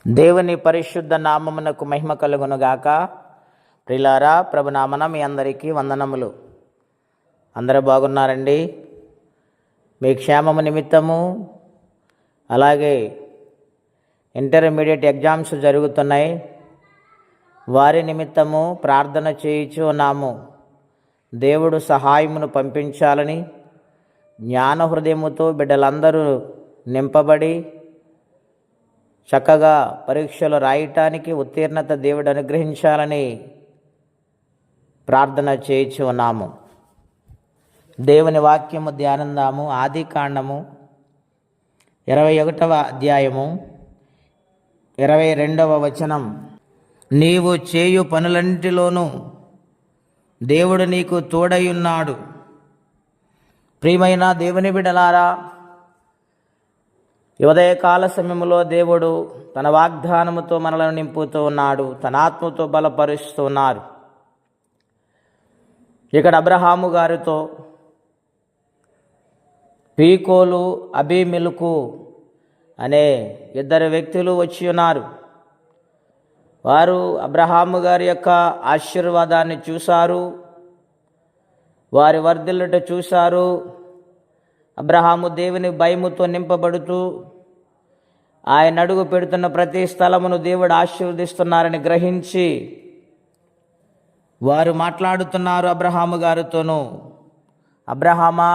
దేవుని పరిశుద్ధ నామమునకు మహిమ కలుగునుగాక. ప్రియులారా, ప్రభునామన మీ అందరికీ వందనములు. అందరూ బాగున్నారండి? మీ క్షేమము నిమిత్తము, అలాగే ఇంటర్మీడియట్ ఎగ్జామ్స్ జరుగుతున్నాయి, వారి నిమిత్తము ప్రార్థన చేయుచు ఉన్నాము. దేవుడు సహాయమును పంపించాలని, జ్ఞాన హృదయముతో బిడ్డలందరూ నింపబడి చక్కగా పరీక్షలు రాయటానికి ఉత్తీర్ణత దేవుడు అనుగ్రహించాలని ప్రార్థన చేయించి ఉన్నాము. దేవుని వాక్యము ధ్యానందాము. ఆదికాండము 21వ అధ్యాయము 22వ వచనం. నీవు చేయు పనులన్నిటిలోనూ దేవుడు నీకు తోడయున్నాడు. ప్రియమైన దేవుని బిడ్డలారా, ఉదయకాల సమయంలో దేవుడు తన వాగ్దానముతో మనలను నింపుతూ ఉన్నాడు, తన ఆత్మతో బలపరుస్తూ ఉన్నారు. ఇక్కడ అబ్రహాము గారితో పీకోలు, అబీమెలెకు అనే ఇద్దరు వ్యక్తులు వచ్చి ఉన్నారు. వారు అబ్రహాము గారి యొక్క ఆశీర్వాదాన్ని చూశారు, వారి వర్ధిల్లుట చూశారు. అబ్రహాము దేవుని భయముతో నింపబడుతూ ఆయన అడుగు పెడుతున్న ప్రతి స్థలమును దేవుడు ఆశీర్వదిస్తున్నారని గ్రహించి వారు మాట్లాడుతున్నారు అబ్రహాము గారితోనూ, అబ్రహామా,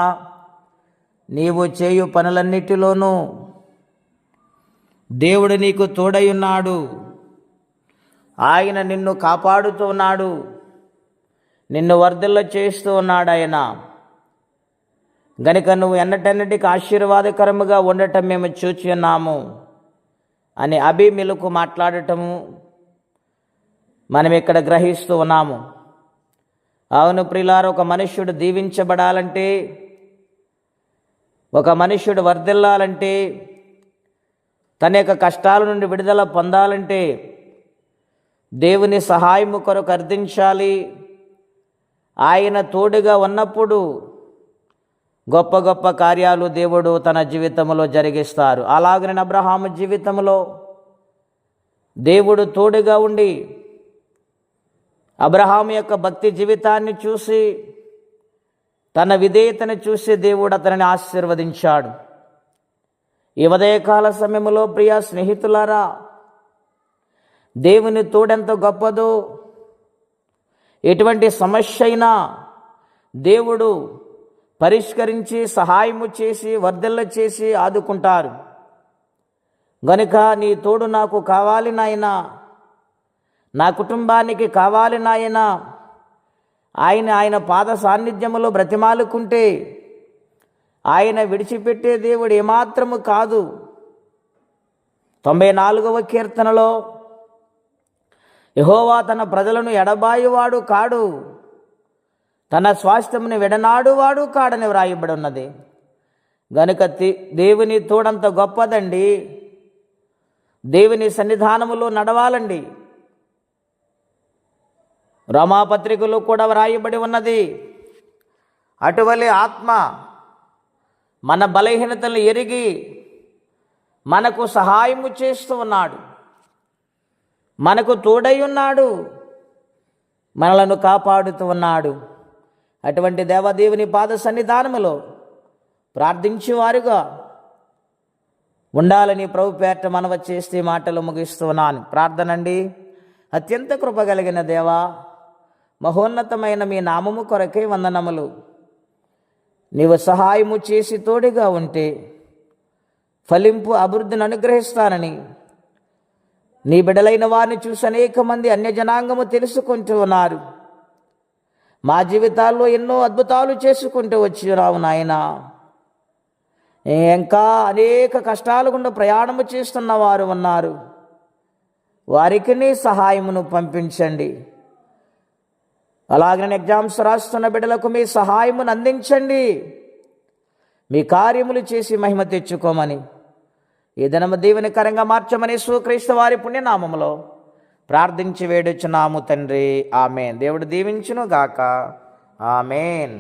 నీవు చేయు పనులన్నిటిలోనూ దేవుడు నీకు తోడై ఉన్నాడు. ఆయన నిన్ను కాపాడుతూ ఉన్నాడు, నిన్ను వర్ధిల్ల చేస్తూ ఉన్నాడు. ఆయన గనుక నువ్వు ఎన్నటన్నిటికి ఆశీర్వాదకరముగా ఉండటం మేము చూచి ఉన్నాము అని అబీమెలెకు మాట్లాడటము మనం ఇక్కడ గ్రహిస్తూ ఉన్నాము. అవును ప్రియులారా, ఒక మనుష్యుడు దీవించబడాలంటే, ఒక మనుష్యుడు వర్ధిల్లాలంటే, తన యొక్క కష్టాల నుండి విడుదల పొందాలంటే దేవుని సహాయము కొరకు అర్థించాలి. ఆయన తోడుగా ఉన్నప్పుడు గొప్ప గొప్ప కార్యాలు దేవుడు తన జీవితంలో జరిగిస్తారు. అలాగనే అబ్రహాము జీవితంలో దేవుడు తోడుగా ఉండి అబ్రహాము యొక్క భక్తి జీవితాన్ని చూసి, తన విధేయతను చూసి దేవుడు అతనిని ఆశీర్వదించాడు. ఈ ఉదయకాల సమయంలో ప్రియ స్నేహితులారా, దేవుని తోడెంత గొప్పదో, ఎటువంటి సమస్య అయినా దేవుడు పరిష్కరించి సహాయము చేసి వర్ధిల్ల చేసి ఆదుకుంటారు. గనుక నీ తోడు నాకు కావాలి నాయనా, నా కుటుంబానికి కావాలి నాయనా. ఆయన పాద సాన్నిధ్యములో బ్రతిమాలుకుంటే ఆయన విడిచిపెట్టే దేవుడు ఏమాత్రము కాదు. 94వ కీర్తనలో యెహోవా తన ప్రజలను ఎడబాయువాడు కాడు, తన స్వాస్థ్యముని విడనాడువాడు కాడని వ్రాయబడి ఉన్నది. గనుక దేవుని తోడంత గొప్పదండి. దేవుని సన్నిధానములో నడవాలండి. రోమాపత్రికలో కూడా వ్రాయబడి ఉన్నది, అటువలే ఆత్మ మన బలహీనతలను ఎరిగి మనకు సహాయము చేస్తూ ఉన్నాడు, మనకు తోడై ఉన్నాడు, మనలను కాపాడుతూ ఉన్నాడు. అటువంటి దేవదేవుని పాద సన్నిధానములో ప్రార్థించేవారుగా ఉండాలని ప్రభు పేరట మనవి చేస్తే మాటలు ముగిస్తున్నాను. ప్రార్థనండి. అత్యంత కృప కలిగిన దేవా, మహోన్నతమైన మీ నామము కొరకే వందనములు. నీవు సహాయము చేసి తోడుగా ఉంటే ఫలింపు అభివృద్ధిని అనుగ్రహిస్తానని నీ బిడ్డలైన వారిని చూసి అనేక మంది అన్యజనాంగము తెలుసుకుంటూ ఉన్నారు. మా జీవితాల్లో ఎన్నో అద్భుతాలు చేసుకుంటూ వచ్చినావు నాయన. ఇంకా అనేక కష్టాల గుండా ప్రయాణము చేస్తున్న వారు ఉన్నారు, వారికి నీ సహాయమును పంపించండి. అలాగే ఎగ్జామ్స్ రాస్తున్న బిడ్డలకు మీ సహాయమును అందించండి. మీ కార్యములు చేసి మహిమ తెచ్చుకోమని, ఈ దినము దీవెనకరంగా మార్చమని యేసుక్రీస్తు వారి పుణ్యనామములో ప్రార్థించి వేడుచున్నాము తండ్రి. ఆమేన్. దేవుడు దీవించును గాక. ఆమేన్.